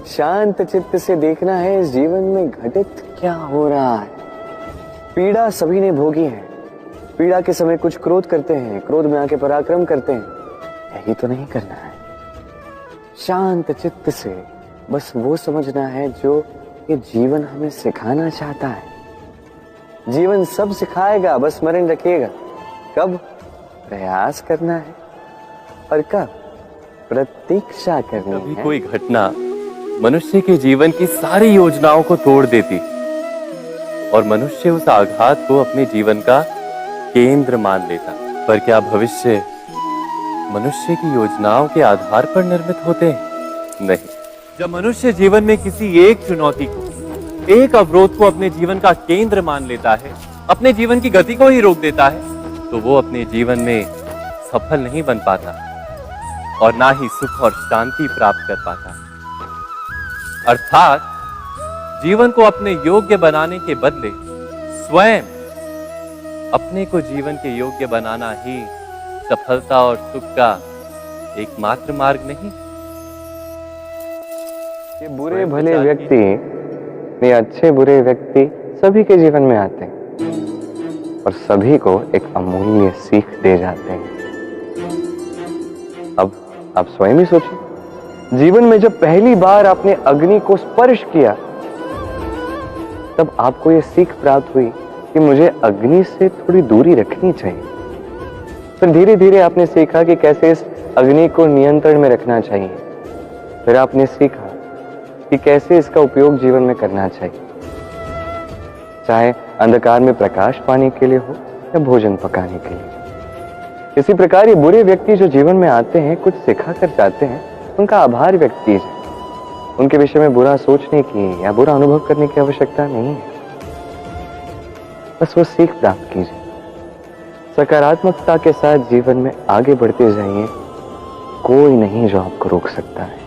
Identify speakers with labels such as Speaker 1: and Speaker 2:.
Speaker 1: शांत चित्त से देखना है इस जीवन में घटित क्या हो रहा है। पीड़ा सभी ने भोगी है। पीड़ा के समय कुछ क्रोध करते हैं, क्रोध में आके पराक्रम करते हैं। यही तो नहीं करना है। शांत चित्त से बस वो समझना है जो ये जीवन हमें सिखाना चाहता है। जीवन सब सिखाएगा, बस स्मरण रखिएगा कब प्रयास करना है और कब प्रतीक्षा करनी है।
Speaker 2: कभी कोई घटना मनुष्य के जीवन की सारी योजनाओं को तोड़ देती और मनुष्य उस आघात को अपने जीवन का केंद्र मान लेता। पर क्या भविष्य मनुष्य की योजनाओं के आधार पर निर्मित होते हैं? नहीं। जब मनुष्य जीवन में किसी एक चुनौती को, एक अवरोध को अपने जीवन का केंद्र मान लेता है, अपने जीवन की गति को ही रोक देता है, तो वो अपने जीवन में सफल नहीं बन पाता और ना ही सुख और शांति प्राप्त कर पाता। अर्थात जीवन को अपने योग्य बनाने के बदले स्वयं अपने को जीवन के योग्य बनाना ही सफलता और सुख का एकमात्र मार्ग नहीं।
Speaker 1: ये बुरे भले व्यक्ति, ये अच्छे बुरे व्यक्ति सभी के जीवन में आते हैं और सभी को एक अमूल्य सीख दे जाते हैं। अब आप स्वयं ही सोचिए, जीवन में जब पहली बार आपने अग्नि को स्पर्श किया तब आपको यह सीख प्राप्त हुई कि मुझे अग्नि से थोड़ी दूरी रखनी चाहिए। फिर धीरे धीरे आपने सीखा कि कैसे इस अग्नि को नियंत्रण में रखना चाहिए। फिर आपने सीखा कि कैसे इसका उपयोग जीवन में करना चाहिए, चाहे अंधकार में प्रकाश पाने के लिए हो या भोजन पकाने के लिए। इसी प्रकार ये बुरे व्यक्ति जो जीवन में आते हैं, कुछ सिखा कर जाते हैं, उनका आभार व्यक्त कीजिए। उनके विषय में बुरा सोचने की या बुरा अनुभव करने की आवश्यकता नहीं है। बस वो सीख प्राप्त कीजिए। सकारात्मकता के साथ जीवन में आगे बढ़ते जाइए। कोई नहीं जो आपको रोक सकता है।